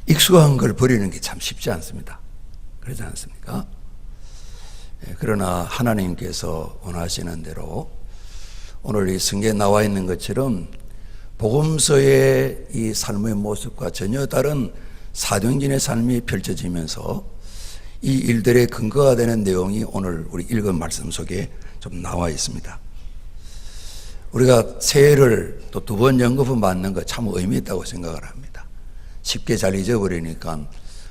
익숙한 걸 버리는 게 참 쉽지 않습니다. 그렇지 않습니까? 그러나 하나님께서 원하시는 대로 오늘 이 성경에 나와 있는 것처럼 복음서의 이 삶의 모습과 전혀 다른 사도행전의 삶이 펼쳐지면서 이 일들의 근거가 되는 내용이 오늘 우리 읽은 말씀 속에 좀 나와 있습니다. 우리가 새해를 또 두 번 연거푸 맞는 거 참 의미 있다고 생각을 합니다. 쉽게 잘 잊어버리니까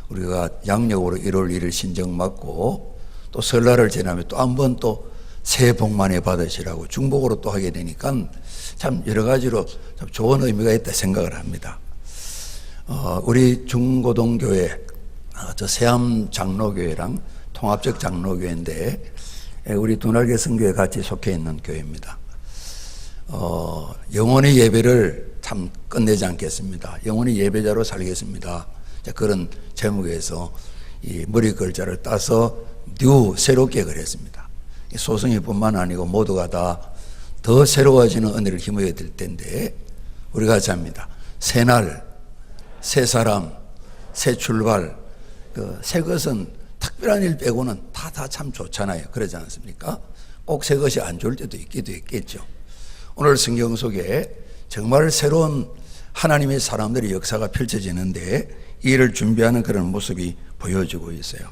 우리가 양력으로 1월 1일 신정 맞고 또 설날을 지나면 또 한 번 또 새해 복 많이 받으시라고 중복으로 또 하게 되니까 참 여러 가지로 참 좋은 의미가 있다 생각을 합니다. 우리 중고등교회 저 세암 장로교회랑 통합적 장로교회인데 우리 두날개 선교회 같이 속해 있는 교회입니다. 영원히 예배를 참 끝내지 않겠습니다. 영원히 예배자로 살겠습니다. 그런 제목에서 이 머리 글자를 따서 뉴 새롭게 그랬습니다. 소승이뿐만 아니고 모두가 다 더 새로워지는 은혜를 힘을 얻을 텐데 우리가 잡니다. 새 날, 새 사람, 새 출발, 새 것은 특별한 일 빼고는 다 참 좋잖아요. 그러지 않습니까? 꼭 새 것이 안 좋을 때도 있기도 있겠죠. 오늘 성경 속에 정말 새로운 하나님의 사람들의 역사가 펼쳐지는데 이 일을 준비하는 그런 모습이 보여지고 있어요.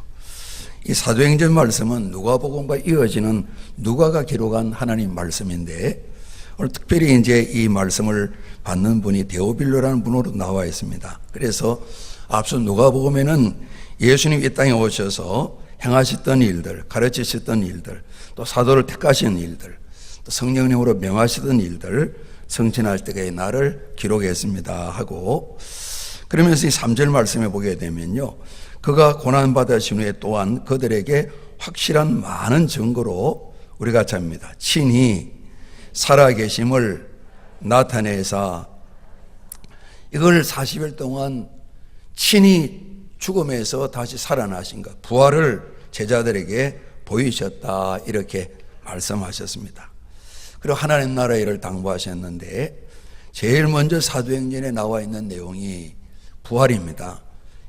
이 사도행전 말씀은 누가복음과 이어지는 누가가 기록한 하나님 말씀인데 오늘 특별히 이제 이 말씀을 받는 분이 데오빌로라는 분으로 나와 있습니다. 그래서 앞서 누가복음에는 예수님 이 땅에 오셔서 행하셨던 일들, 가르치셨던 일들, 또 사도를 택하신 일들, 또 성령님으로 명하시던 일들, 성취할 때의 날을 기록했습니다 하고, 그러면서 이 3절 말씀에 보게 되면요, 그가 고난받으신 후에 또한 그들에게 확실한 많은 증거로 우리가 잡니다. 친히 살아계심을 나타내사, 이걸 40일 동안 친히 죽음에서 다시 살아나신 것, 부활을 제자들에게 보이셨다 이렇게 말씀하셨습니다. 그리고 하나님 나라의 일을 당부하셨는데 제일 먼저 사도행전에 나와 있는 내용이 부활입니다.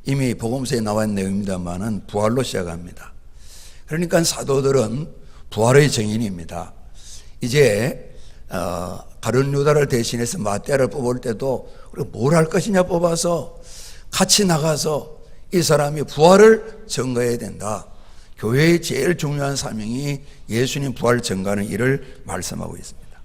이미 복음서에 나와 있는 내용입니다만은 부활로 시작합니다. 그러니까 사도들은 부활의 증인입니다. 이제 가룟 유다를 대신해서 마띠아를 뽑을 때도 뭘 할 것이냐 뽑아서 같이 나가서 이 사람이 부활을 증거해야 된다. 교회의 제일 중요한 사명이 예수님 부활 증거하는 일을 말씀하고 있습니다.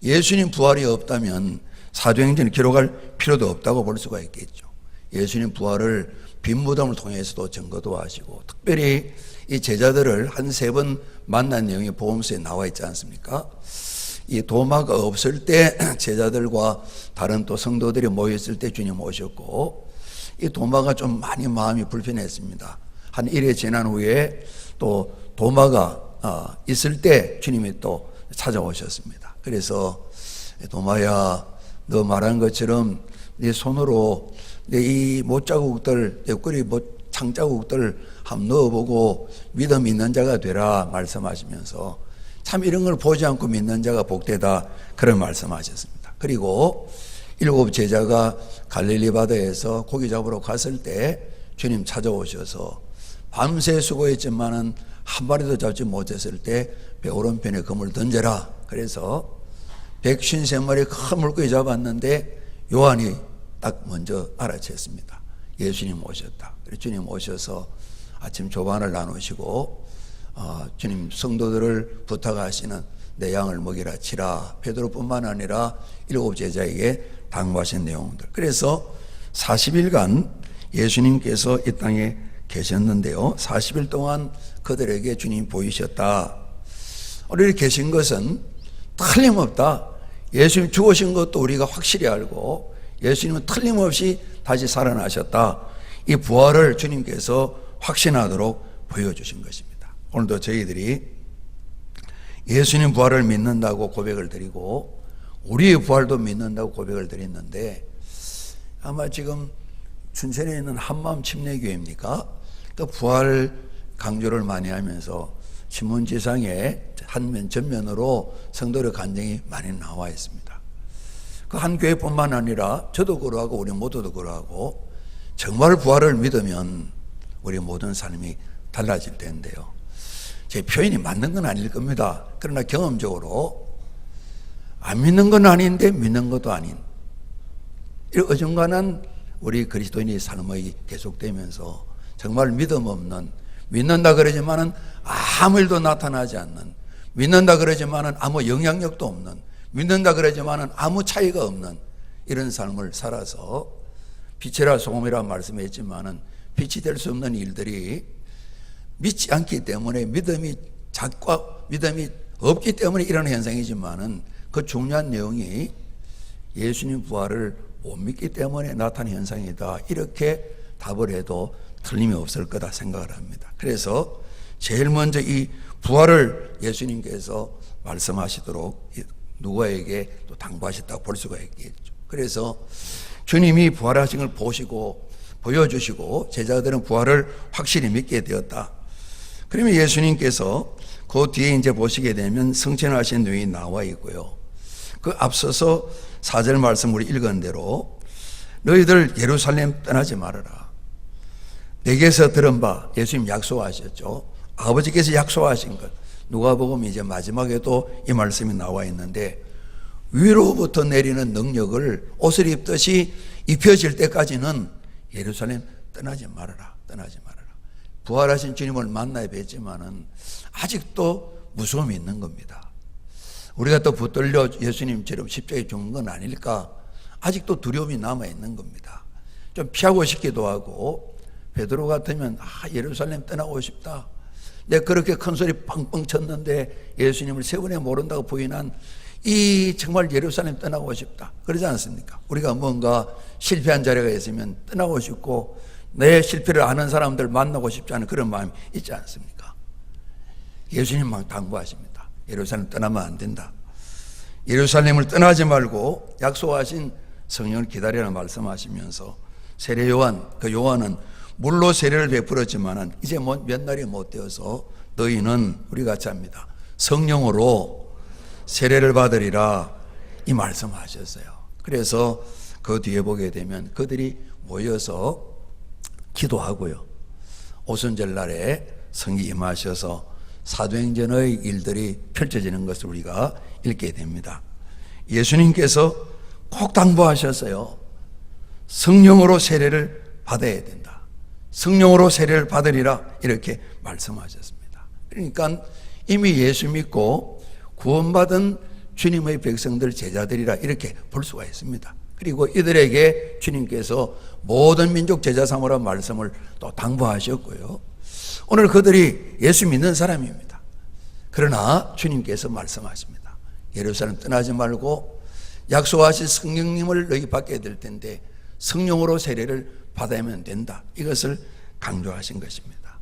예수님 부활이 없다면 사도행전을 기록할 필요도 없다고 볼 수가 있겠죠. 예수님 부활을 빈 무덤을 통해서도 증거도 하시고 특별히 이 제자들을 한 3번 만난 내용이 복음서에 나와 있지 않습니까? 이 도마가 없을 때 제자들과 다른 또 성도들이 모였을 때 주님 오셨고 이 도마가 좀 많이 마음이 불편했습니다. 한 1회 지난 후에 또 도마가 있을 때 주님이 또 찾아오셨습니다. 그래서 도마야, 너 말한 것처럼 네 손으로 내 이 못자국들, 옆구리 창자국들 한번 넣어보고 믿음 있는 자가 되라 말씀하시면서 참 이런 걸 보지 않고 믿는 자가 복되다 그런 말씀하셨습니다. 그리고 7 제자가 갈릴리 바다에서 고기 잡으러 갔을 때 주님 찾아오셔서 밤새 수고했지만은 한 마리도 잡지 못했을 때 배 오른편에 그물 던져라. 그래서 153마리 큰 물고기 잡았는데 요한이 딱 먼저 알아챘습니다. 예수님 오셨다. 그래서 주님 오셔서 아침 조반을 나누시고 주님 성도들을 부탁하시는 내 양을 먹이라 치라. 베드로뿐만 아니라 7 제자에게 당부하신 내용들. 그래서 40일간 예수님께서 이 땅에 계셨는데요. 40일 동안 그들에게 주님 보이셨다. 우리 계신 것은 틀림없다. 예수님 죽으신 것도 우리가 확실히 알고 예수님은 틀림없이 다시 살아나셨다. 이 부활을 주님께서 확신하도록 보여주신 것입니다. 오늘도 저희들이 예수님 부활을 믿는다고 고백을 드리고 우리의 부활도 믿는다고 고백을 드렸는데 아마 지금 춘천에 있는 한마음 침례교회입니까? 그 부활 강조를 많이 하면서 신문지상에 한면 전면으로 성도의 간증이 많이 나와 있습니다. 그 한 교회뿐만 아니라 저도 그러하고 우리 모두도 그러하고 정말 부활을 믿으면 우리 모든 삶이 달라질 텐데요. 제 표현이 맞는 건 아닐 겁니다. 그러나 경험적으로 안 믿는 건 아닌데 믿는 것도 아닌 이런 어중간한 우리 그리스도인의 삶이 계속되면서 정말 믿음 없는, 믿는다 그러지만은 아무 일도 나타나지 않는, 믿는다 그러지만은 아무 영향력도 없는, 믿는다 그러지만은 아무 차이가 없는 이런 삶을 살아서 빛이라 소금이라 말씀했지만은 빛이 될 수 없는 일들이 믿지 않기 때문에 믿음이 작고 믿음이 없기 때문에 이런 현상이지만은 그 중요한 내용이 예수님 부활을 못 믿기 때문에 나타난 현상이다. 이렇게 답을 해도 틀림이 없을 거다 생각을 합니다. 그래서 제일 먼저 이 부활을 예수님께서 말씀하시도록 누구에게 또 당부하셨다고 볼 수가 있겠죠. 그래서 주님이 부활하신 걸 보시고 보여주시고 제자들은 부활을 확실히 믿게 되었다. 그러면 예수님께서 그 뒤에 이제 보시게 되면 성천하신 내용이 나와 있고요. 그 앞서서 4절 말씀 우리 읽은 대로 너희들 예루살렘 떠나지 말아라. 내게서 들은 바 예수님 약속하셨죠. 아버지께서 약속하신 것. 누가복음 이제 마지막에도 이 말씀이 나와 있는데 위로부터 내리는 능력을 옷을 입듯이 입혀질 때까지는 예루살렘 떠나지 말아라. 떠나지 말아라. 부활하신 주님을 만나야 뵙지만은 아직도 무서움이 있는 겁니다. 우리가 또 붙들려 예수님처럼 십자가에 죽는 건 아닐까? 아직도 두려움이 남아있는 겁니다. 좀 피하고 싶기도 하고 베드로 같으면 예루살렘 떠나고 싶다. 내가 그렇게 큰 소리 뻥뻥 쳤는데 예수님을 세 번에 모른다고 부인한 이 정말 예루살렘 떠나고 싶다. 그러지 않습니까? 우리가 뭔가 실패한 자리가 있으면 떠나고 싶고 내 실패를 아는 사람들 만나고 싶지 않은 그런 마음이 있지 않습니까? 예수님만 당부하십니다. 예루살렘 떠나면 안 된다. 예루살렘을 떠나지 말고 약속하신 성령을 기다리라 말씀하시면서 세례 요한, 그 요한은 물로 세례를 베풀었지만은 이제 몇 날이 못 되어서 너희는 우리 같이 합니다. 성령으로 세례를 받으리라 이 말씀하셨어요. 그래서 그 뒤에 보게 되면 그들이 모여서 기도하고요. 오순절 날에 성령 임하셔서 사도행전의 일들이 펼쳐지는 것을 우리가 읽게 됩니다. 예수님께서 꼭 당부하셨어요. 성령으로 세례를 받아야 된다. 성령으로 세례를 받으리라 이렇게 말씀하셨습니다. 그러니까 이미 예수 믿고 구원받은 주님의 백성들 제자들이라 이렇게 볼 수가 있습니다. 그리고 이들에게 주님께서 모든 민족 제자 삼으라는 말씀을 또 당부하셨고요. 오늘 그들이 예수 믿는 사람입니다. 그러나 주님께서 말씀하십니다. 예루살렘 떠나지 말고 약속하신 성령님을 너희 받게 될 텐데 성령으로 세례를 받아야만 된다. 이것을 강조하신 것입니다.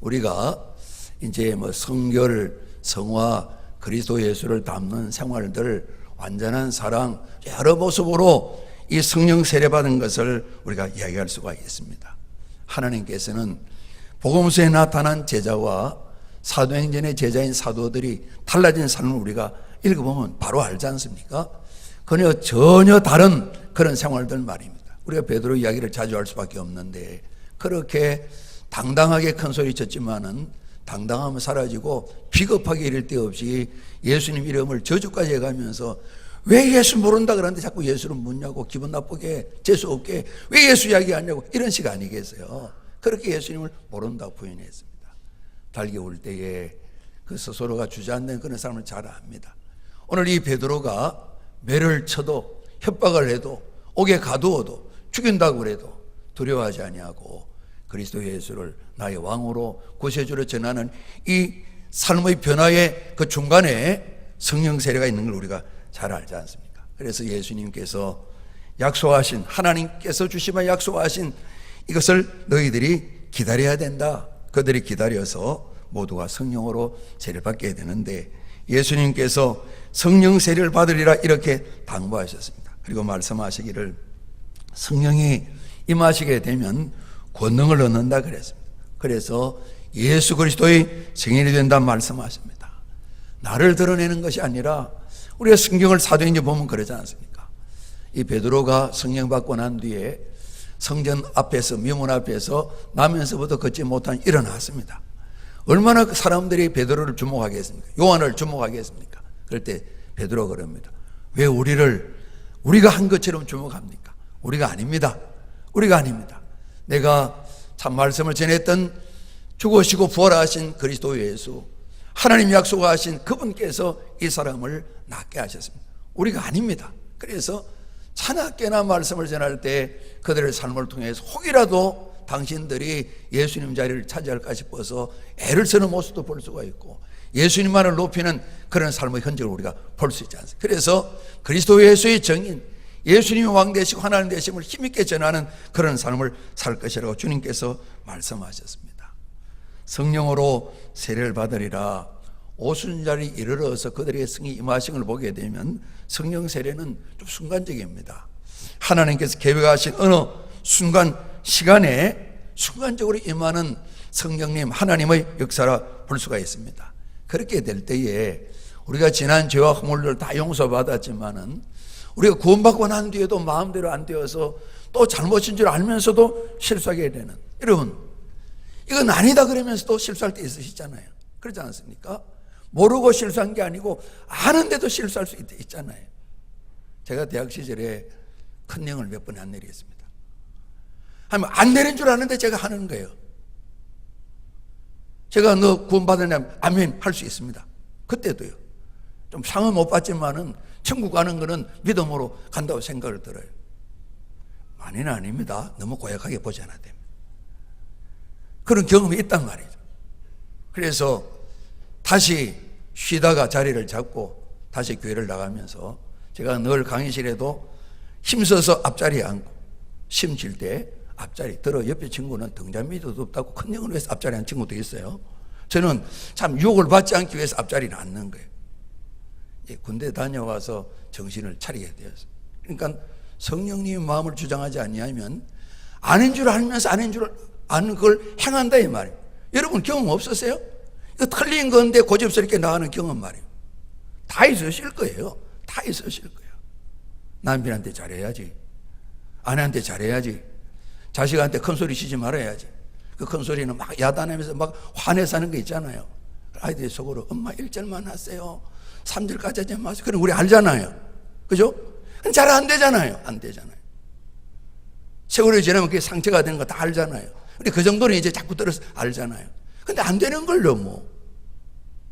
우리가 이제 성결, 성화, 그리스도 예수를 담는 생활들, 완전한 사랑, 여러 모습으로 이 성령 세례 받은 것을 우리가 이야기할 수가 있습니다. 하나님께서는 복음서에 나타난 제자와 사도행전의 제자인 사도들이 달라진 삶을 우리가 읽어보면 바로 알지 않습니까? 그녀 전혀 다른 그런 생활들 말입니다. 우리가 베드로 이야기를 자주 할 수밖에 없는데 그렇게 당당하게 큰 소리 쳤지만은 당당함은 사라지고 비겁하게 이럴 데 없이 예수님 이름을 저주까지 해가면서 왜 예수 모른다 그러는데 자꾸 예수를 묻냐고 기분 나쁘게 재수없게 왜 예수 이야기하냐고 이런 식 아니겠어요? 그렇게 예수님을 모른다고 부인했습니다. 달기 올 때에 그 스스로가 주저앉는 그런 사람을 잘 압니다. 오늘 이 베드로가 매를 쳐도 협박을 해도 옥에 가두어도 죽인다고 그래도 두려워하지 아니하고 그리스도 예수를 나의 왕으로 구세주로 전하는 이 삶의 변화의 그 중간에 성령 세례가 있는 걸 우리가 잘 알지 않습니까? 그래서 예수님께서 약속하신 하나님께서 주시면 약속하신 이것을 너희들이 기다려야 된다. 그들이 기다려서 모두가 성령으로 세례를 받게 되는데 예수님께서 성령 세례를 받으리라 이렇게 당부하셨습니다. 그리고 말씀하시기를 성령이 임하시게 되면 권능을 얻는다 그랬습니다. 그래서 예수 그리스도의 증인이 된다 말씀하십니다. 나를 드러내는 것이 아니라 우리가 성경을 사도행전 보면 그러지 않습니까? 이 베드로가 성령 받고 난 뒤에 성전 앞에서, 미문 앞에서 나면서부터 걷지 못한 일어났습니다. 얼마나 사람들이 베드로를 주목하겠습니까? 요한을 주목하겠습니까? 그럴 때 베드로가 그럽니다. 왜 우리가 한 것처럼 주목합니까? 우리가 아닙니다. 우리가 아닙니다. 내가 참 말씀을 전했던 죽으시고 부활하신 그리스도 예수, 하나님 약속하신 그분께서 이 사람을 낫게 하셨습니다. 우리가 아닙니다. 그래서 차갑게나 말씀을 전할 때 그들의 삶을 통해서 혹이라도 당신들이 예수님 자리를 차지할까 싶어서 애를 쓰는 모습도 볼 수가 있고, 예수님만을 높이는 그런 삶의 흔적을 우리가 볼 수 있지 않습니까? 그래서 그리스도 예수의 정인, 예수님이 왕 되시고 하나님 되심을 힘있게 전하는 그런 삶을 살 것이라고 주님께서 말씀하셨습니다. 성령으로 세례를 받으리라. 오순절이 이르러서 그들의 승이 임하신 걸 보게 되면 성령 세례는 좀 순간적입니다. 하나님께서 계획하신 어느 순간 시간에 순간적으로 임하는 성령님 하나님의 역사라 볼 수가 있습니다. 그렇게 될 때에 우리가 지난 죄와 허물을 다 용서받았지만은 우리가 구원받고 난 뒤에도 마음대로 안 되어서 또 잘못인 줄 알면서도 실수하게 되는, 여러분 이건 아니다 그러면서도 실수할 때 있으시잖아요. 그렇지 않습니까? 모르고 실수한 게 아니고 아는데도 실수할 수 있잖아요. 제가 대학 시절에 큰형을 몇 번 안 내리겠습니다. 하면 안 내린 줄 아는데 제가 하는 거예요. 제가 너 구원받으려면 아멘 할 수 있습니다. 그때도요. 좀 상은 못 받지만은 천국 가는 거는 믿음으로 간다고 생각을 들어요. 많이는 아닙니다. 너무 고약하게 보지 않아야 됩니다. 그런 경험이 있단 말이죠. 그래서 다시 쉬다가 자리를 잡고 다시 교회를 나가면서 제가 늘 강의실에도 힘써서 앞자리에 앉고 심칠 때 앞자리 들어 옆에 친구는 등잔미도 없다고 큰 영을 위해서 앞자리에 앉은 친구도 있어요. 저는 참 유혹을 받지 않기 위해서 앞자리를 앉는 거예요. 군대 다녀와서 정신을 차리게 되었어요. 그러니까 성령님의 마음을 주장하지 아니하면 아닌 줄 알면서 아닌 줄 아는 걸 행한다 이 말이에요. 여러분 경험 없으세요? 이거 틀린 건데 고집스럽게 나가는 경험 말이에요. 다 있으실 거예요. 다 있으실 거예요. 남편한테 잘해야지, 아내한테 잘해야지, 자식한테 큰 소리 치지 말아야지. 그 큰 소리는 막 야단하면서 막 화내서 하는 게 있잖아요. 아이들이 속으로 엄마 1절만 하세요, 3절까지 하지 마세요. 그럼 우리 알잖아요. 그죠? 잘 안 되잖아요. 안 되잖아요. 세월이 지나면 그게 상처가 되는 거 다 알잖아요. 우리 그 정도는 이제 자꾸 들어서 알잖아요. 근데 안 되는 걸요, 뭐.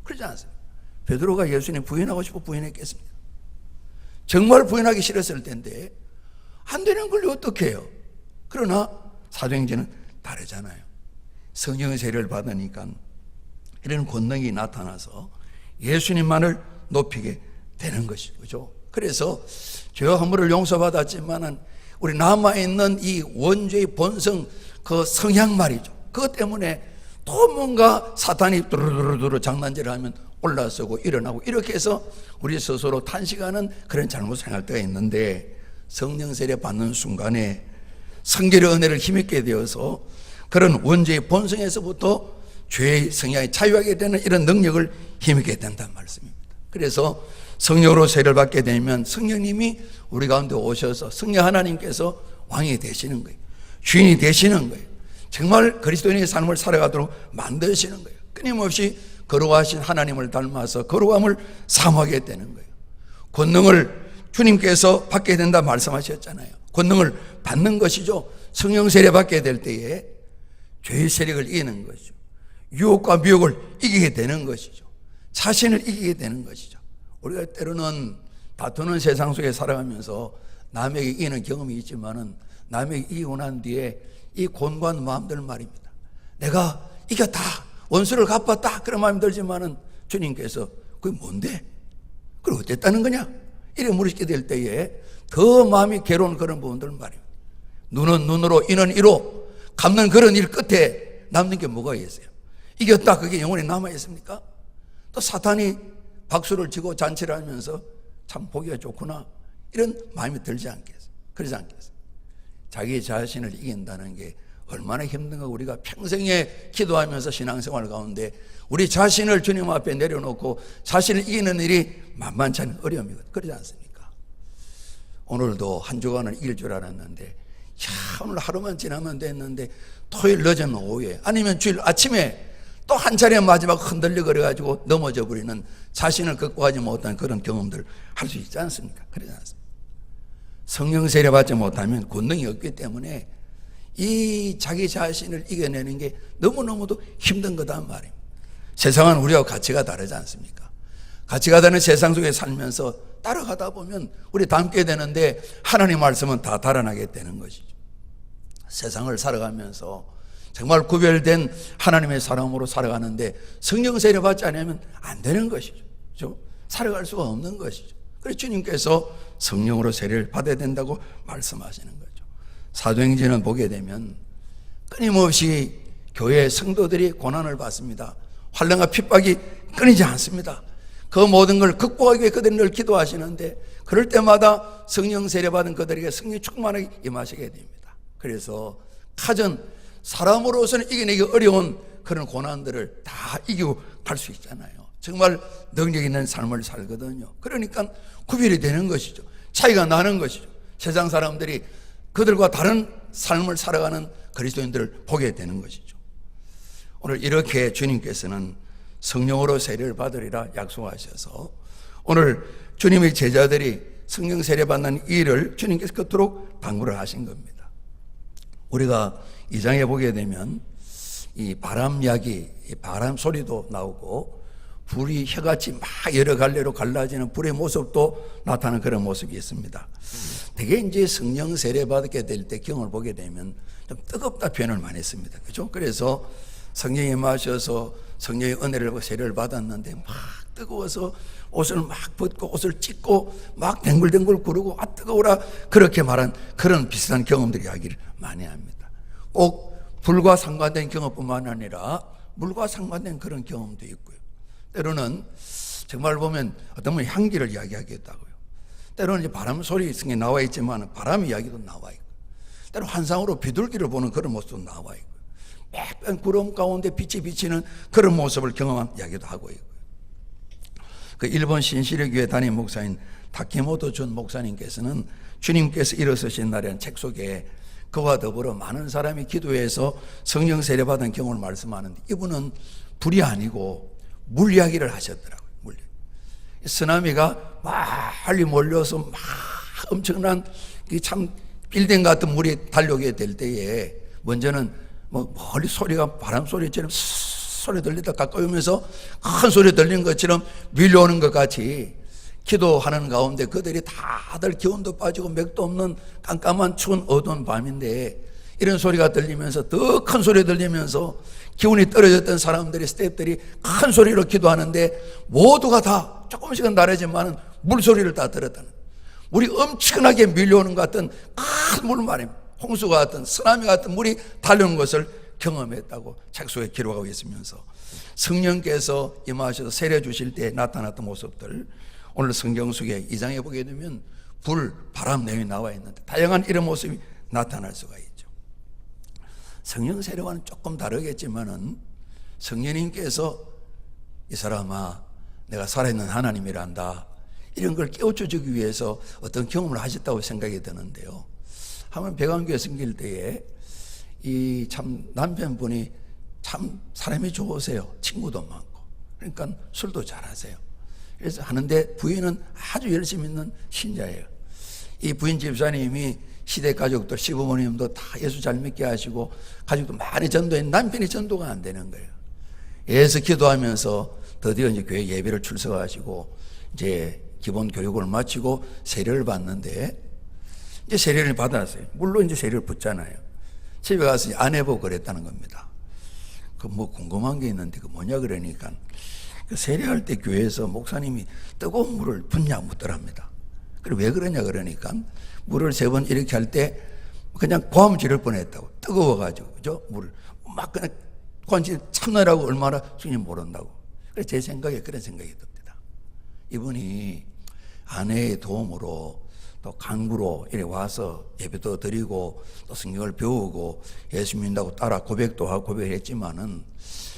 그러지 않습니까? 베드로가 예수님 부인하고 싶어 부인했겠습니까? 정말 부인하기 싫었을 텐데 안 되는 걸요, 어떻게 해요? 그러나 사도행전은 다르잖아요. 성령의 세례를 받으니까 이런 권능이 나타나서 예수님만을 높이게 되는 것이죠. 그래서 죄와 허물을 용서받았지만은 우리 남아있는 이 원죄의 본성, 그 성향 말이죠. 그것 때문에 또 뭔가 사탄이 두루두루 장난질을 하면 올라서고 일어나고 이렇게 해서 우리 스스로 탄식하는 그런 잘못을 행할 때가 있는데, 성령 세례 받는 순간에 성결의 은혜를 힘있게 되어서 그런 원죄의 본성에서부터 죄의 성향이 자유하게 되는 이런 능력을 힘있게 된다는 말씀입니다. 그래서 성령으로 세례를 받게 되면 성령님이 우리 가운데 오셔서 성령 하나님께서 왕이 되시는 거예요. 주인이 되시는 거예요. 정말 그리스도인의 삶을 살아가도록 만드시는 거예요. 끊임없이 거룩하신 하나님을 닮아서 거룩함을 사모하게 되는 거예요. 권능을 주님께서 받게 된다 말씀하셨잖아요. 권능을 받는 것이죠. 성령 세례 받게 될 때에 죄의 세력을 이기는 것이죠. 유혹과 미혹을 이기게 되는 것이죠. 자신을 이기게 되는 것이죠. 우리가 때로는 다투는 세상 속에 살아가면서 남에게 이기는 경험이 있지만은 남에게 이기고 난 뒤에 이 곤고한 마음들 말입니다. 내가 이겼다, 원수를 갚았다, 그런 마음이 들지만은 주님께서 그게 뭔데? 그걸 어땠다는 거냐? 이래 물으시게 될 때에 더 마음이 괴로운 그런 부분들 말입니다. 눈은 눈으로, 이는 이로 갚는 그런 일 끝에 남는 게 뭐가 있어요? 이겼다, 그게 영원히 남아있습니까? 또 사탄이 박수를 치고 잔치를 하면서 참 보기가 좋구나, 이런 마음이 들지 않겠어요? 그러지 않겠어요? 자기 자신을 이긴다는 게 얼마나 힘든가. 우리가 평생에 기도하면서 신앙생활 가운데 우리 자신을 주님 앞에 내려놓고 자신을 이기는 일이 만만치 않은 어려움이거든요. 그러지 않습니까? 오늘도 한 주간을 이길 줄 알았는데 오늘 하루만 지나면 됐는데 토요일 늦은 오후에 아니면 주일 아침에 또 한 차례 마지막 흔들려 그래가지고 넘어져 버리는 자신을 극복하지 못한 그런 경험들 할 수 있지 않습니까? 그러지 않습니까? 성령 세례 받지 못하면 권능이 없기 때문에 이 자기 자신을 이겨내는 게 너무너무도 힘든 거단 말입니다. 세상은 우리와 가치가 다르지 않습니까? 가치가 다른 세상 속에 살면서 따라가다 보면 우리 닮게 되는데 하나님 말씀은 다 달아나게 되는 것이죠. 세상을 살아가면서 정말 구별된 하나님의 사람으로 살아가는데 성령 세례 받지 않으면 안 되는 것이죠. 그렇죠? 살아갈 수가 없는 것이죠. 그래서 주님께서 성령으로 세례를 받아야 된다고 말씀하시는 거죠. 사도행전을 보게 되면 끊임없이 교회 성도들이 고난을 받습니다. 환난과 핍박이 끊이지 않습니다. 그 모든 걸 극복하기 위해 그들이 늘 기도하시는데 그럴 때마다 성령 세례 받은 그들에게 성령 충만하게 임하시게 됩니다. 그래서 가전 사람으로서는 이겨내기 어려운 그런 고난들을 다 이기고 갈 수 있잖아요. 정말 능력 있는 삶을 살거든요. 그러니까 구별이 되는 것이죠. 차이가 나는 것이죠. 세상 사람들이 그들과 다른 삶을 살아가는 그리스도인들을 보게 되는 것이죠. 오늘 이렇게 주님께서는 성령으로 세례를 받으리라 약속하셔서 오늘 주님의 제자들이 성령 세례 받는 일을 주님께서 그토록 당부를 하신 겁니다. 우리가 2장에 보게 되면 이 바람 이야기, 이 바람 소리도 나오고 불이 혀같이 막 여러 갈래로 갈라지는 불의 모습도 나타나는 그런 모습이 있습니다. 되게 이제 성령 세례 받게 될 때 경험을 보게 되면 좀 뜨겁다 표현을 많이 했습니다. 그렇죠? 그래서 성령이 임하셔서 성령의 은혜를 세례를 받았는데 막 뜨거워서 옷을 막 벗고 옷을 찢고 막 댕글댕글 구르고 아 뜨거워라 그렇게 말한 그런 비슷한 경험들이 이야기를 많이 합니다. 꼭 불과 상관된 경험뿐만 아니라 물과 상관된 그런 경험도 있고요. 때로는 정말 보면 어떤 분이 향기를 이야기하겠다고요. 때로는 이제 바람 소리 성에 나와 있지만 바람 이야기도 나와 있고, 때로 환상으로 비둘기를 보는 그런 모습도 나와 있고, 약간 구름 가운데 빛이 비치는 그런 모습을 경험한 이야기도 하고 있고요. 그 일본 신시리 교회 담임 목사인 타케모토 준 목사님께서는 주님께서 일어서신 날이라는 책 속에 그와 더불어 많은 사람이 기도해서 성령 세례 받은 경험을 말씀하는데 이분은 불이 아니고 물 이야기를 하셨더라고요. 물. 쓰나미가 많이 몰려서 막 엄청난 참 빌딩 같은 물이 달려오게 될 때에 먼저는 뭐 멀리 소리가 바람 소리처럼 소리 들리다 가까이 오면서 큰 소리 들리는 것처럼 밀려오는 것 같이 기도하는 가운데 그들이 다들 기운도 빠지고 맥도 없는 깜깜한 추운 어두운 밤인데 이런 소리가 들리면서 더 큰 소리 들리면서 기운이 떨어졌던 사람들이 스태프들이 큰 소리로 기도하는데 모두가 다 조금씩은 다르지만 물소리를 다 들었다는, 물이 엄청나게 밀려오는 것 같은 큰 물 말입니다. 홍수가 같은 쓰나미 같은 물이 달려오는 것을 경험했다고 책 속에 기록하고 있으면서 성령께서 임하셔서 세례 주실 때 나타났던 모습들 오늘 성경 속에 2장에 보게 되면 불, 바람 내용이 나와 있는데 다양한 이런 모습이 나타날 수가 있죠. 성령 세례와는 조금 다르겠지만은 성령님께서 이 사람아 내가 살아있는 하나님이란다 이런 걸 깨우쳐주기 위해서 어떤 경험을 하셨다고 생각이 드는데요. 한번 백안교회 섬길 때에 이 참 남편분이 참 사람이 좋으세요. 친구도 많고 그러니까 술도 잘하세요. 그래서 하는데 부인은 아주 열심히 있는 신자예요. 이 부인 집사님이 시댁 가족들 시부모님도 다 예수 잘 믿게 하시고 가족도 많이 전도했는데 남편이 전도가 안 되는 거예요. 예수 기도하면서 드디어 이제 교회 예배를 출석하시고 이제 기본 교육을 마치고 세례를 받는데 이제 세례를 받았어요. 물론 이제 세례를 붙잖아요. 집에 가서 아내 보고 그랬다는 겁니다. 그 뭐 궁금한 게 있는데 그 뭐냐 그러니까 그 세례할 때 교회에서 목사님이 뜨거운 물을 붓냐 묻더랍니다. 그래 왜 그러냐 그러니까 물을 3번 이렇게 할 때 그냥 고함 지를 뻔했다고. 뜨거워가지고 그죠? 물을 막 그냥 고함 참느라고 얼마나 주님 모른다고. 그래서 제 생각에 그런 생각이 듭니다. 이분이 아내의 도움으로 또 강구로 이렇게 와서 예배도 드리고 또 성경을 배우고 예수 믿는다고 따라 고백도 하고 고백을 했지만은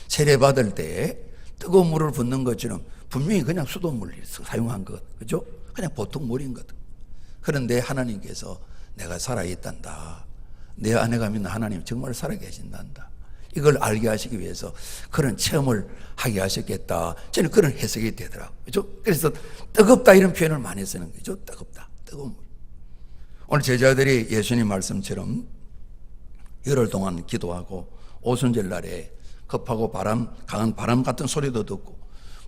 세례 받을 때 뜨거운 물을 붓는 것처럼 분명히 그냥 수돗물을 사용한 것, 그죠? 그냥 보통 물인 것. 그런데 하나님께서 내가 살아있단다. 내 안에가 믿는 하나님이 정말 살아계신단다. 이걸 알게 하시기 위해서 그런 체험을 하게 하셨겠다. 저는 그런 해석이 되더라고요. 그죠? 그래서 뜨겁다 이런 표현을 많이 쓰는 거죠. 뜨겁다. 뜨거운 물. 오늘 제자들이 예수님 말씀처럼 열흘 동안 기도하고 오순절 날에 급하고 강한 바람 같은 소리도 듣고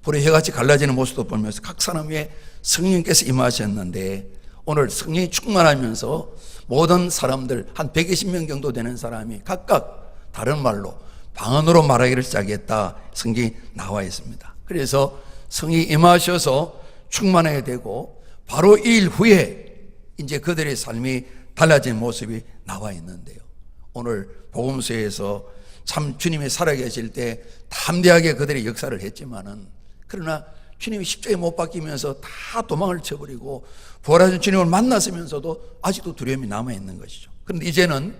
불의 해같이 갈라지는 모습도 보면서 각 사람 위에 성령께서 임하셨는데 오늘 성령이 충만하면서 모든 사람들 한 120명 정도 되는 사람이 각각 다른 말로 방언으로 말하기를 시작했다. 성경이 나와 있습니다. 그래서 성이 임하셔서 충만하게 되고 바로 이 일 후에 이제 그들의 삶이 달라진 모습이 나와 있는데요. 오늘 복음서에서 참 주님이 살아계실 때 담대하게 그들의 역사를 했지만은 그러나 주님이 십자가에 못 박히면서 다 도망을 쳐버리고 부활하신 주님을 만났으면서도 아직도 두려움이 남아있는 것이죠. 그런데 이제는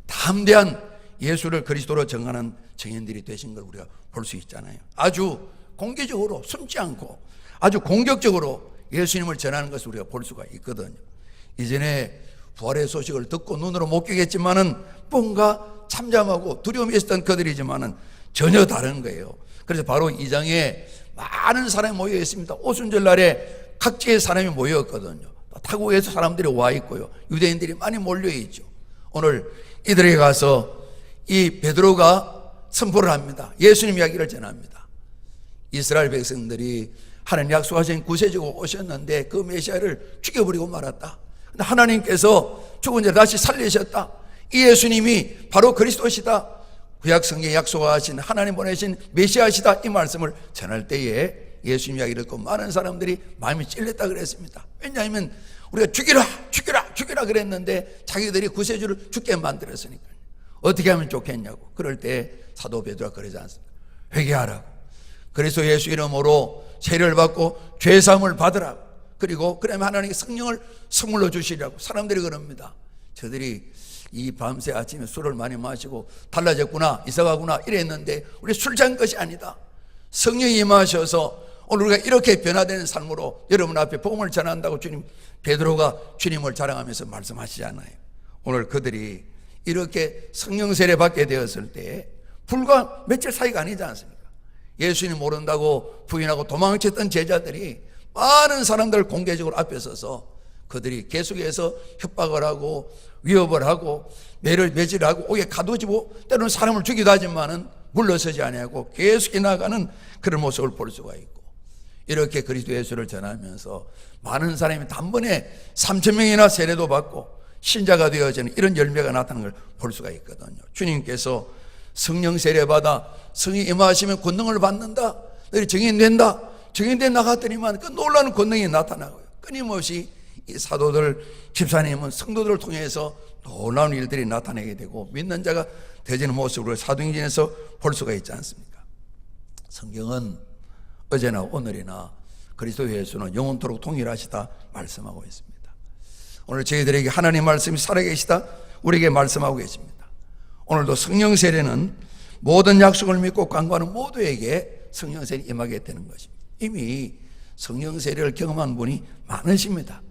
담대한 예수를 그리스도로 정하는 정인들이 되신 걸 우리가 볼 수 있잖아요. 아주 공개적으로 숨지 않고 아주 공격적으로 예수님을 전하는 것을 우리가 볼 수가 있거든요. 이전에 부활의 소식을 듣고 눈으로 목격했지만은 뭔가 참잠하고 두려움이 있었던 그들이지만은 전혀 다른 거예요. 그래서 바로 이 장에 많은 사람이 모여 있습니다. 오순절 날에 각지의 사람이 모였거든요. 타국에서 사람들이 와 있고요. 유대인들이 많이 몰려 있죠. 오늘 이들에게 가서 이 베드로가 선포를 합니다. 예수님 이야기를 전합니다. 이스라엘 백성들이 하나님 약속하신 구세주가 오셨는데 그 메시아를 죽여버리고 말았다. 근데 하나님께서 죽은 자를 다시 살리셨다. 이 예수님이 바로 그리스도시다. 구약성경에 약속하신 하나님 보내신 메시아시다. 이 말씀을 전할 때에 예수님 이야기를 듣고 많은 사람들이 마음이 찔렸다 그랬습니다. 왜냐하면 우리가 죽이라 그랬는데 자기들이 구세주를 죽게 만들었으니까 어떻게 하면 좋겠냐고. 그럴 때 사도 베드로가 그러지 않습니까? 회개하라고. 그래서 예수 이름으로 세례를 받고 죄사함을 받으라고. 그리고 그러면 하나님께 성령을 선물로 주시라고. 사람들이 그럽니다. 저들이 이 밤새 아침에 술을 많이 마시고 달라졌구나, 이사가구나 이랬는데 우리 술 잔 것이 아니다. 성령이 임하셔서 오늘 우리가 이렇게 변화되는 삶으로 여러분 앞에 복음을 전한다고 베드로가 주님을 자랑하면서 말씀하시잖아요. 오늘 그들이 이렇게 성령 세례 받게 되었을 때 불과 며칠 사이가 아니지 않습니까? 예수님 모른다고 부인하고 도망쳤던 제자들이 많은 사람들 공개적으로 앞에 서서 그들이 계속해서 협박을 하고 위협을 하고 매질하고 옥에 가두지고 때로는 사람을 죽이기도 하지만은 물러서지 아니하고 계속 나가는 그런 모습을 볼 수가 있고, 이렇게 그리스도 예수를 전하면서 많은 사람이 단번에 3,000명이나 세례도 받고 신자가 되어지는 이런 열매가 나타나는 걸 볼 수가 있거든요. 주님께서 성령 세례 받아 성이 임하시면 권능을 받는다. 너희 증인된다. 증인된 나갔더니만 그 놀라운 권능이 나타나고요. 끊임없이 이 사도들, 집사님은 성도들을 통해서 놀라운 일들이 나타나게 되고 믿는 자가 되어지는 모습으로 사도행전에서 볼 수가 있지 않습니까? 성경은 어제나 오늘이나 그리스도 예수는 영원토록 동일하시다 말씀하고 있습니다. 오늘 저희들에게 하나님 말씀이 살아계시다 우리에게 말씀하고 계십니다. 오늘도 성령 세례는 모든 약속을 믿고 간구하는 모두에게 성령 세례 임하게 되는 것입니다. 이미 성령 세례를 경험한 분이 많으십니다.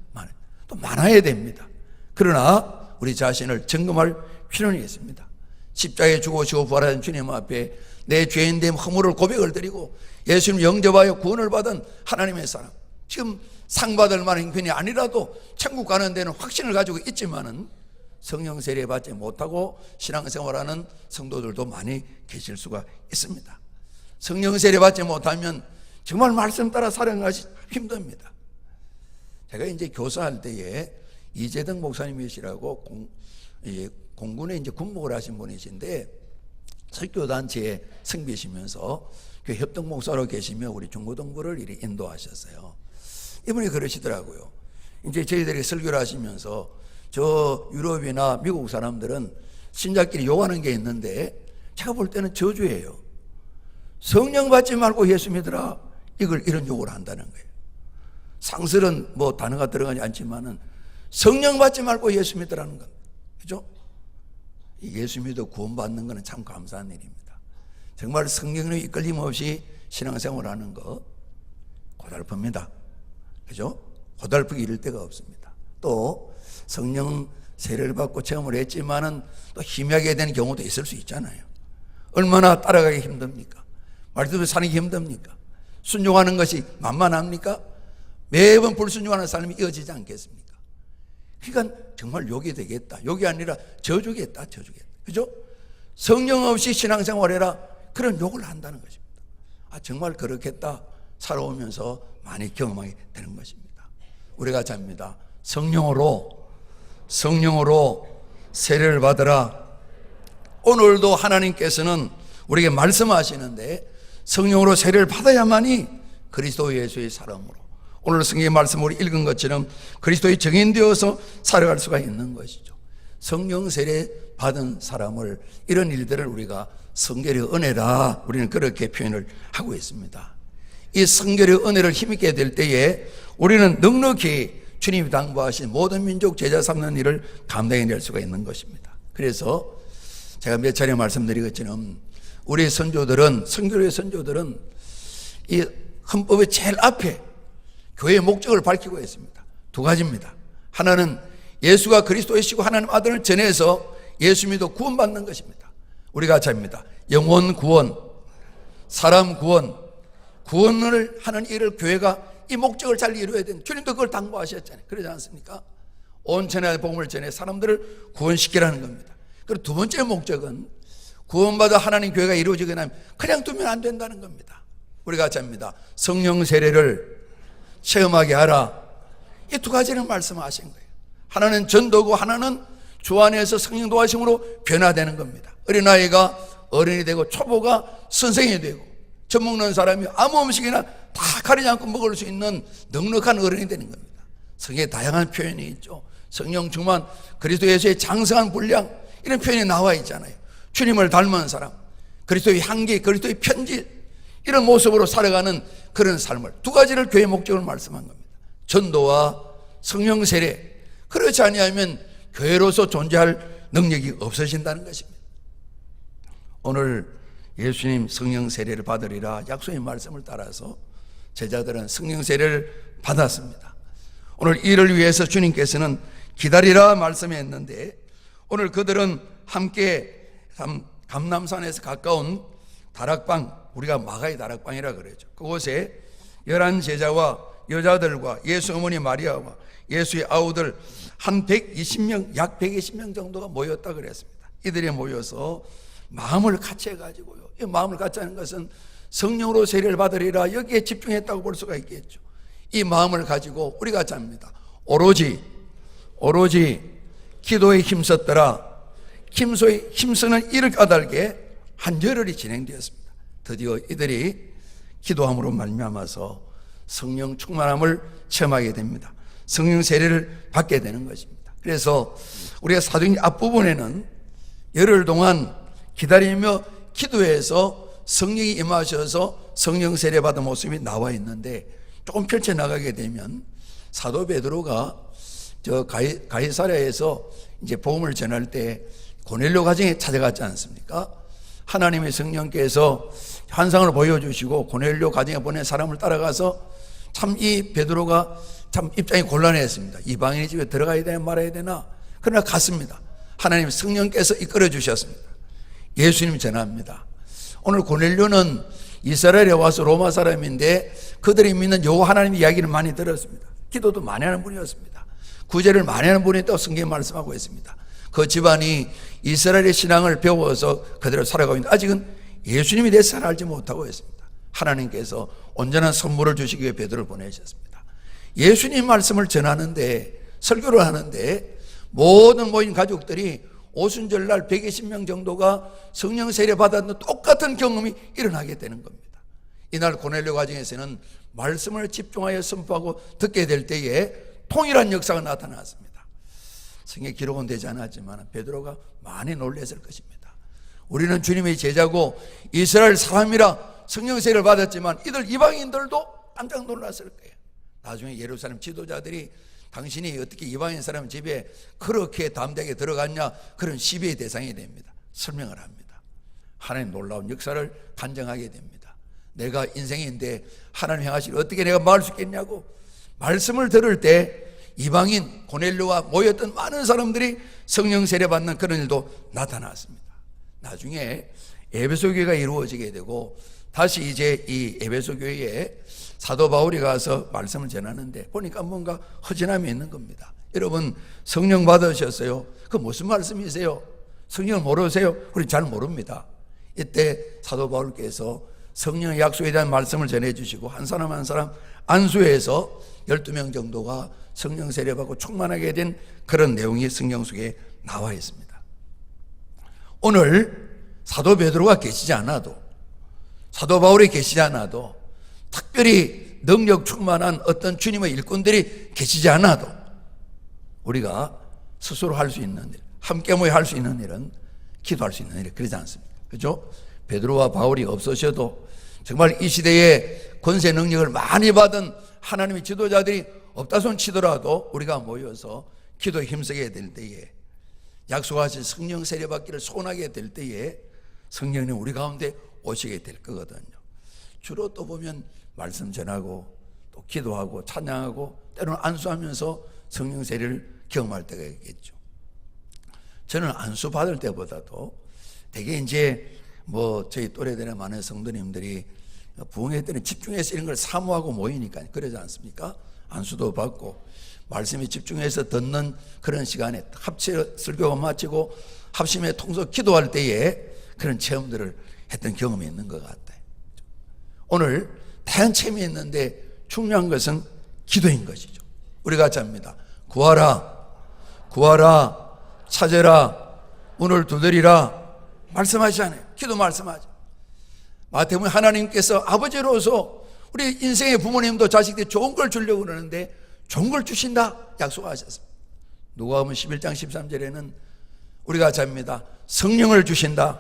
또 많아야 됩니다. 그러나 우리 자신을 점검할 필요는 있습니다. 십자가에 죽으시고 부활하신 주님 앞에 내 죄인됨 허물을 고백을 드리고 예수님 영접하여 구원을 받은 하나님의 사람, 지금 상 받을 만한 형편이 아니라도 천국 가는 데는 확신을 가지고 있지만은 성령 세례 받지 못하고 신앙생활하는 성도들도 많이 계실 수가 있습니다. 성령 세례 받지 못하면 정말 말씀 따라 살아가기 힘듭니다. 제가 이제 교사할 때에 이재덕 목사님이시라고 공군에 이제 군목을 하신 분이신데 설교단체에 섬기시면서 그 협동 목사로 계시며 우리 중고등부를 이리 인도하셨어요. 이분이 그러시더라고요. 이제 저희들이 설교를 하시면서 저 유럽이나 미국 사람들은 신자끼리 욕하는 게 있는데 제가 볼 때는 저주예요. 성령 받지 말고 예수 믿으라. 이런 욕을 한다는 거예요. 상설은 뭐 단어가 들어가지 않지만은 성령 받지 말고 예수 믿으라는 겁니다. 그죠? 예수 믿어 구원받는 것은 참 감사한 일입니다. 정말 성령의 이끌림 없이 신앙생활 하는 거 고달픕니다. 그죠? 고달프기 이를 데가 없습니다. 또 성령 세례를 받고 체험을 했지만은 또 희미하게 되는 경우도 있을 수 있잖아요. 얼마나 따라가기 힘듭니까? 말씀대로 사는 게 힘듭니까? 순종하는 것이 만만합니까? 매번 불순종하는 삶이 이어지지 않겠습니까? 그러니까 정말 욕이 되겠다. 욕이 아니라 저주겠다. 그죠? 성령 없이 신앙생활해라. 그런 욕을 한다는 것입니다. 정말 그렇겠다. 살아오면서 많이 경험하게 되는 것입니다. 우리가 잡니다. 성령으로 세례를 받으라. 오늘도 하나님께서는 우리에게 말씀하시는데 성령으로 세례를 받아야만이 그리스도 예수의 사람으로 오늘 성경의 말씀을 읽은 것처럼 그리스도의 증인되어서 살아갈 수가 있는 것이죠. 성령 세례 받은 사람을, 이런 일들을 우리가 성결의 은혜라 우리는 그렇게 표현을 하고 있습니다. 이 성결의 은혜를 힘있게 될 때에 우리는 넉넉히 주님이 당부하신 모든 민족 제자 삼는 일을 감당해낼 수가 있는 것입니다. 그래서 제가 몇 차례 말씀드리겠지만 우리 선조들은, 성교의 선조들은 이 헌법의 제일 앞에 교회의 목적을 밝히고 있습니다. 두 가지입니다. 하나는 예수가 그리스도이시고 하나님 아들을 전해서 예수 믿어 구원받는 것입니다. 우리가 잡니다. 영혼 구원, 사람 구원, 구원을 하는 일을 교회가 이 목적을 잘 이루어야 되는, 주님도 그걸 당부하셨잖아요. 그러지 않습니까? 온 천하의 복음을 전해 사람들을 구원시키라는 겁니다. 그리고 두 번째 목적은 구원받아 하나님 교회가 이루어지게 되면 그냥 두면 안 된다는 겁니다. 우리가 잡니다. 성령 세례를 체험하게 하라. 이 두 가지를 말씀하신 거예요. 하나는 전도고 하나는 주 안에서 성령 도하심으로 변화되는 겁니다. 어린아이가 어른이 되고 초보가 선생이 되고 젖 먹는 사람이 아무 음식이나 다 가리지 않고 먹을 수 있는 넉넉한 어른이 되는 겁니다. 성경에 다양한 표현이 있죠. 성령 충만, 그리스도 예수의 장성한 분량, 이런 표현이 나와 있잖아요. 주님을 닮은 사람, 그리스도의 향기, 그리스도의 편지, 이런 모습으로 살아가는 그런 삶을, 두 가지를 교회의 목적을 말씀한 겁니다. 전도와 성령 세례. 그렇지 아니하면 교회로서 존재할 능력이 없어진다는 것입니다. 오늘 예수님 성령 세례를 받으리라 약속의 말씀을 따라서 제자들은 성령 세례를 받았습니다. 오늘 이를 위해서 주님께서는 기다리라 말씀했는데, 오늘 그들은 함께 감남산에서 가까운 다락방, 우리가 마가의 다락방이라 그러죠. 그곳에 11 제자와 여자들과 예수 어머니 마리아와 예수의 아우들 한 120명, 약 120명 정도가 모였다 그랬습니다. 이들이 모여서 마음을 같이 해가지고요. 이 마음을 같이 하는 것은 성령으로 세례를 받으리라, 여기에 집중했다고 볼 수가 있겠죠. 이 마음을 가지고 우리가 잡니다. 오로지 기도에 힘썼더라. 힘쓰는 이를 까닭에 한 열흘이 진행되었습니다. 드디어 이들이 기도함으로 말미암아서 성령 충만함을 체험하게 됩니다. 성령 세례를 받게 되는 것입니다. 그래서 우리가 사도행 앞부분에는 열흘 동안 기다리며 기도해서 성령이 임하셔서 성령 세례 받은 모습이 나와 있는데, 조금 펼쳐 나가게 되면 사도 베드로가 저 가이사랴에서 이제 복음을 전할 때 고넬료 가정에 찾아갔지 않습니까? 하나님의 성령께서 환상을 보여주시고 고넬료 가정에 보낸 사람을 따라가서 참 이 베드로가 참 입장이 곤란했습니다. 이방인의 집에 들어가야 되나 말아야 되나. 그러나 갔습니다. 하나님 성령께서 이끌어 주셨습니다. 예수님 전합니다. 오늘 고넬료는 이스라엘에 와서 로마 사람인데 그들이 믿는 여호와 하나님 이야기를 많이 들었습니다. 기도도 많이 하는 분이었습니다. 구제를 많이 하는 분이 또 성경에 말씀하고 있습니다. 그 집안이 이스라엘의 신앙을 배워서 그대로 살아가고 있는데 아직은 예수님에 대해서 잘 알지 못하고 있습니다. 하나님께서 온전한 선물을 주시기 위해 베드로를 보내셨습니다. 예수님 말씀을 전하는데, 설교를 하는데 모든 모인 가족들이 오순절날 120명 정도가 성령 세례 받았는 똑같은 경험이 일어나게 되는 겁니다. 이날 고넬료 가정에서는 말씀을 집중하여 선포하고 듣게 될 때에 통일한 역사가 나타났습니다. 성경에 기록은 되지 않았지만 베드로가 많이 놀랐을 것입니다. 우리는 주님의 제자고 이스라엘 사람이라 성령 세례를 받았지만 이들 이방인들도 깜짝 놀랐을 거예요. 나중에 예루살렘 지도자들이 당신이 어떻게 이방인 사람 집에 그렇게 담대하게 들어갔냐, 그런 시비의 대상이 됩니다. 설명을 합니다. 하나님 놀라운 역사를 간증하게 됩니다. 내가 인생인데 하나님 행하시를 어떻게 내가 말할 수 있겠냐고 말씀을 들을 때 이방인 고넬료와 모였던 많은 사람들이 성령 세례 받는 그런 일도 나타났습니다. 나중에 에베소 교회가 이루어지게 되고 다시 이제 이 에베소 교회에 사도 바울이 가서 말씀을 전하는데 보니까 뭔가 허전함이 있는 겁니다. 여러분 성령 받으셨어요? 그 무슨 말씀이세요? 성령을 모르세요? 우리 잘 모릅니다. 이때 사도 바울께서 성령의 약속에 대한 말씀을 전해주시고 한 사람 한 사람 안수해서 12명 정도가 성령 세례받고 충만하게 된 그런 내용이 성경 속에 나와 있습니다. 오늘 사도 베드로가 계시지 않아도 사도 바울이 계시지 않아도 특별히 능력 충만한 어떤 주님의 일꾼들이 계시지 않아도 우리가 스스로 할 수 있는 일, 함께 모여 할 수 있는 일은 기도할 수 있는 일이 그러지 않습니까? 그죠? 베드로와 바울이 없으셔도 정말 이 시대에 권세 능력을 많이 받은 하나님의 지도자들이 없다 손 치더라도 우리가 모여서 기도에 힘쓰게 될 때에 약속하신 성령 세례받기를 소원하게 될 때에 성령님 우리 가운데 오시게 될 거거든요. 주로 또 보면 말씀 전하고 또 기도하고 찬양하고 때로는 안수하면서 성령 세례를 경험할 때가 있겠죠. 저는 안수 받을 때보다도 되게 이제 저희 또래들의 많은 성도님들이 부흥회 때는 집중해서 이런 걸 사모하고 모이니까 그러지 않습니까? 안수도 받고 말씀에 집중해서 듣는 그런 시간에 합체 설교가 마치고 합심에 통서 기도할 때에 그런 체험들을 했던 경험이 있는 것 같아요. 오늘 다양한 체험이 있는데 중요한 것은 기도인 것이죠. 우리가 같이 합니다. 구하라, 구하라, 찾으라, 문을 두드리라 말씀하시잖아요. 기도 말씀하죠. 마태복음에 하나님께서 아버지로서 우리 인생의 부모님도 자식들이 좋은 걸 주려고 그러는데 좋은 걸 주신다 약속하셨습니다. 누가복음 11장 13절에는 우리가 같이 합니다. 성령을 주신다.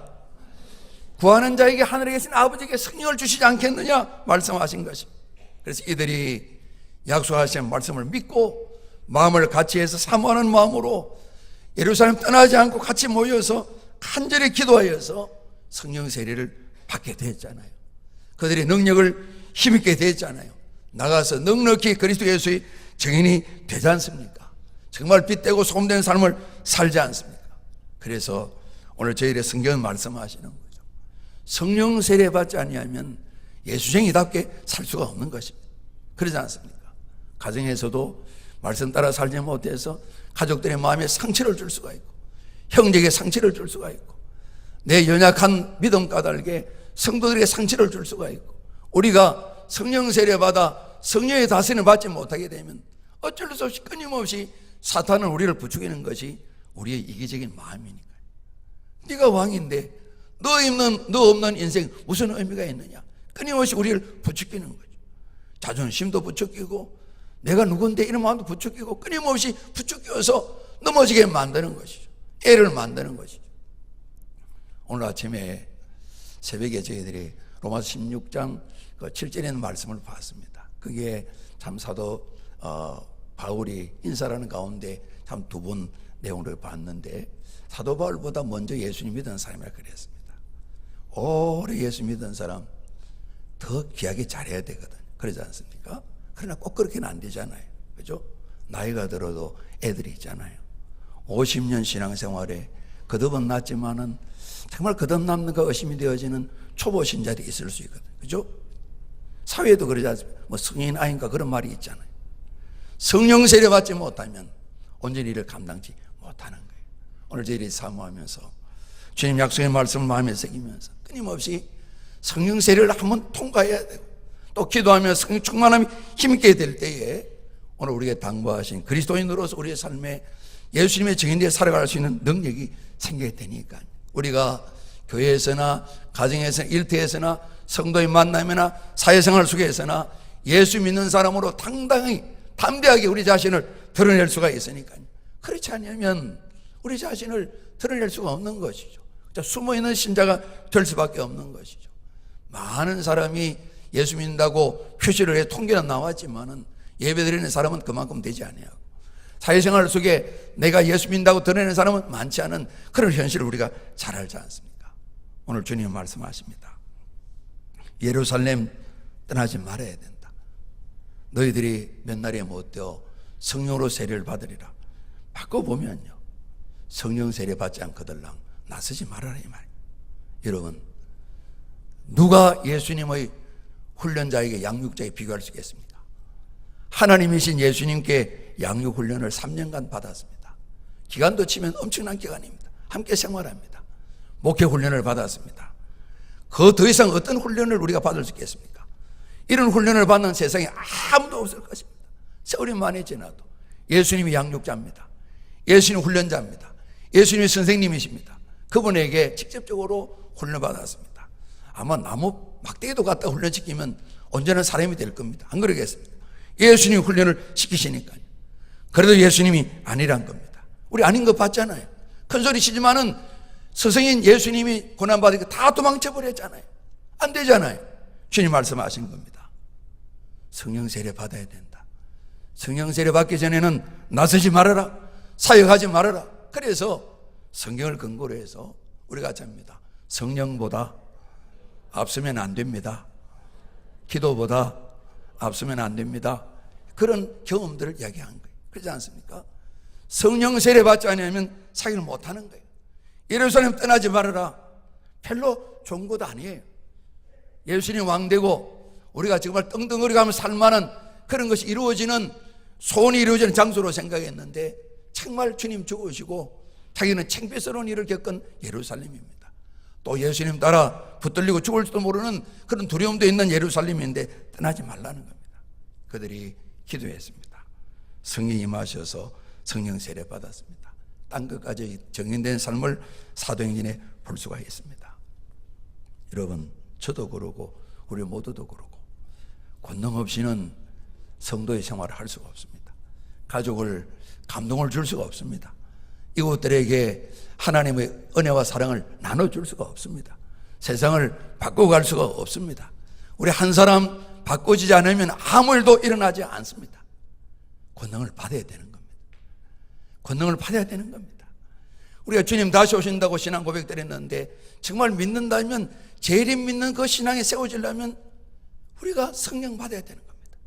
구하는 자에게 하늘에 계신 아버지께 성령을 주시지 않겠느냐 말씀하신 것입니다. 그래서 이들이 약속하신 말씀을 믿고 마음을 같이 해서 사모하는 마음으로 예루살렘 떠나지 않고 같이 모여서 간절히 기도하여서 성령 세례를 받게 됐잖아요. 그들이 능력을 힘있게 됐잖아요. 나가서 넉넉히 그리스도 예수의 증인이 되지 않습니까? 정말 빛되고 소금된 삶을 살지 않습니까? 그래서 오늘 저희의 성경은 말씀하시는 거죠. 성령 세례 받지 아니하면 예수쟁이답게 살 수가 없는 것입니다. 그러지 않습니까? 가정에서도 말씀 따라 살지 못해서 가족들의 마음에 상처를 줄 수가 있고 형제에게 상처를 줄 수가 있고 내 연약한 믿음 까닭에 성도들에게 상처를 줄 수가 있고 우리가 성령 세례 받아 성령의 다스림을 받지 못하게 되면 어쩔 수 없이 끊임없이 사탄은 우리를 부추기는 것이 우리의 이기적인 마음이니까요. 네가 왕인데 너 없는 인생 무슨 의미가 있느냐. 끊임없이 우리를 부추기는 거죠. 자존심도 부추기고 내가 누군데 이런 마음도 부추기고 끊임없이 부추겨서 넘어지게 만드는 것이죠. 애를 만드는 것이죠. 오늘 아침에 새벽에 저희들이 로마서 16장 7절에 있는 말씀을 봤습니다. 그게 참 사도 바울이 인사라는 가운데 참 두 번 내용을 봤는데 사도 바울보다 먼저 예수님 믿은 사람이라 그랬습니다. 오래 예수 믿은 사람 더 귀하게 잘해야 되거든. 그러지 않습니까? 그러나 꼭 그렇게는 안 되잖아요. 그죠? 나이가 들어도 애들이 있잖아요. 50년 신앙생활에 거듭은 났지만은 정말 거듭남는 거 의심이 되어지는 초보 신자들이 있을 수 있거든. 그죠? 사회에도 그러지 않습니까? 성인 아닌가 그런 말이 있잖아요. 성령 세례 받지 못하면 온전히 이를 감당치 못하는 거예요. 오늘 저희들이 사모하면서 주님 약속의 말씀을 마음에 새기면서 끊임없이 성령 세례를 한번 통과해야 되고 또 기도하며 성령 충만함이 힘있게 될 때에 오늘 우리에게 당부하신 그리스도인으로서 우리의 삶에 예수님의 증인되어 살아갈 수 있는 능력이 생기게 되니까 우리가 교회에서나 가정에서나 일터에서나 성도의 만남이나 사회생활 속에서나 예수 믿는 사람으로 당당히 담대하게 우리 자신을 드러낼 수가 있으니까요. 그렇지 않으면 우리 자신을 드러낼 수가 없는 것이죠. 숨어있는 신자가 될 수밖에 없는 것이죠. 많은 사람이 예수 믿는다고 표시를 해 통계는 나왔지만은 예배드리는 사람은 그만큼 되지 않아요. 사회생활 속에 내가 예수 믿는다고 드러내는 사람은 많지 않은 그런 현실을 우리가 잘 알지 않습니까? 오늘 주님 말씀하십니다. 예루살렘 떠나지 말아야 된다. 너희들이 몇 날에 못 되어 성령으로 세례를 받으리라. 바꿔보면요, 성령 세례 받지 않거들랑 나서지 말아라 이 말이에요. 여러분, 누가 예수님의 훈련자에게 양육자에게 비교할 수 있겠습니까? 하나님이신 예수님께 양육 훈련을 3년간 받았습니다. 기간도 치면 엄청난 기간입니다. 함께 생활합니다. 목회 훈련을 받았습니다. 그 더 이상 어떤 훈련을 우리가 받을 수 있겠습니까? 이런 훈련을 받는 세상에 아무도 없을 것입니다. 세월이 많이 지나도 예수님이 양육자입니다. 예수님 훈련자입니다. 예수님이 선생님이십니다. 그분에게 직접적으로 훈련받았습니다. 아마 나무 막대기도 갖다 훈련시키면 온전한 사람이 될 겁니다. 안 그러겠습니까? 예수님이 훈련을 시키시니까요. 그래도 예수님이 아니란 겁니다. 우리 아닌 거 봤잖아요. 큰 소리 치지만은 스승인 예수님이 고난받으니까 다 도망쳐버렸잖아요. 안 되잖아요. 주님 말씀하신 겁니다. 성령 세례 받아야 된다. 성령 세례 받기 전에는 나서지 말아라. 사역하지 말아라. 그래서 성경을 근거로 해서 우리가 잡니다. 성령보다 앞서면 안 됩니다. 기도보다 앞서면 안 됩니다. 그런 경험들을 이야기한 거예요. 그렇지 않습니까? 성령 세례 받지 않으면 사역을 못하는 거예요. 예루살렘 떠나지 말아라. 별로 좋은 것도 아니에요. 예수님 왕되고 우리가 정말 떵떵거리가면서 살만한 그런 것이 이루어지는, 소원이 이루어지는 장소로 생각했는데 정말 주님 죽으시고 자기는 창피스러운 일을 겪은 예루살렘입니다. 또 예수님 따라 붙들리고 죽을지도 모르는 그런 두려움도 있는 예루살렘인데 떠나지 말라는 겁니다. 그들이 기도했습니다. 성령이 임하셔서 성령 세례 받았습니다. 땅 끝까지 정인된 삶을 사도행전에 볼 수가 있습니다. 여러분, 저도 그러고 우리 모두도 그러고 권능 없이는 성도의 생활을 할 수가 없습니다. 가족을 감동을 줄 수가 없습니다. 이곳들에게 하나님의 은혜와 사랑을 나눠줄 수가 없습니다. 세상을 바꿔갈 수가 없습니다. 우리 한 사람 바꿔지지 않으면 아무 일도 일어나지 않습니다. 권능을 받아야 되는 겁니다. 권능을 받아야 되는 겁니다. 우리가 주님 다시 오신다고 신앙 고백드렸는데 정말 믿는다면, 제일 믿는 그 신앙이 세워지려면 우리가 성령 받아야 되는 겁니다.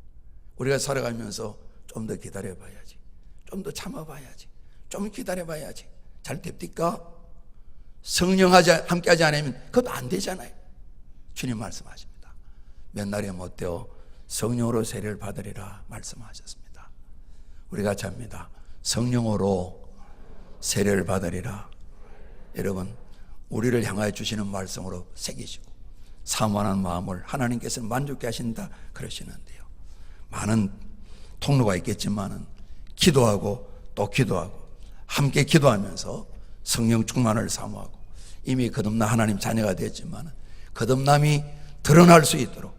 우리가 살아가면서 좀 더 기다려봐야지, 좀 더 참아봐야지, 좀 기다려봐야지 잘 됩니까? 성령 함께 하지 않으면 그것도 안 되잖아요. 주님 말씀하십니다. 몇 날에 못되어 성령으로 세례를 받으리라 말씀하셨습니다. 우리가 잡니다. 성령으로 세례를 받으리라. 여러분, 우리를 향하여 주시는 말씀으로 새기시고 사모하는 마음을 하나님께서 만족해 하신다 그러시는데요, 많은 통로가 있겠지만은 기도하고 또 기도하고 함께 기도하면서 성령 충만을 사모하고, 이미 거듭난 하나님 자녀가 됐지만 거듭남이 드러날 수 있도록,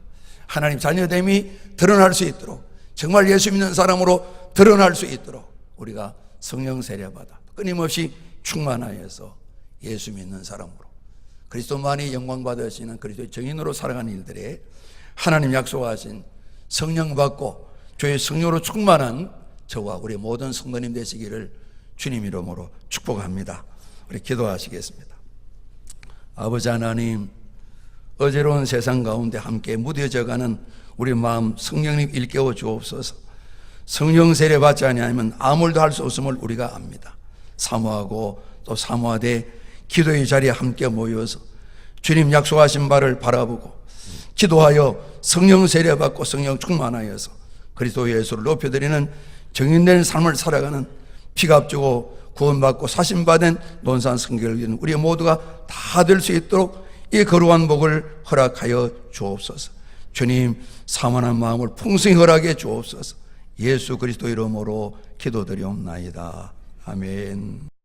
하나님 자녀됨이 드러날 수 있도록, 정말 예수 믿는 사람으로 드러날 수 있도록 우리가 성령 세례받아 끊임없이 충만하여서 예수 믿는 사람으로 그리스도만이 영광 받으시는 그리스도의 증인으로 살아가는 일들에 하나님 약속하신 성령 받고 주의 성령으로 충만한 저와 우리 모든 성도님 되시기를 주님 이름으로 축복합니다. 우리 기도하시겠습니다. 아버지 하나님, 어제로운 세상 가운데 함께 무뎌져가는 우리 마음 성령님 일깨워 주옵소서. 성령 세례 받지 아니하면 아무 일도 할 수 없음을 우리가 압니다. 사모하고 또 사모하되 기도의 자리에 함께 모여서 주님 약속하신 바를 바라보고 기도하여 성령 세례 받고 성령 충만하여서 그리스도 예수를 높여드리는 정인된 삶을 살아가는 피값주고 구원받고 사심받은 논산 성결을 이루는 우리 모두가 다 될 수 있도록 이 거룩한 복을 허락하여 주옵소서. 주님, 사모하는 마음을 풍성히 허락해 주옵소서. 예수 그리스도 이름으로 기도드리옵나이다. 아멘.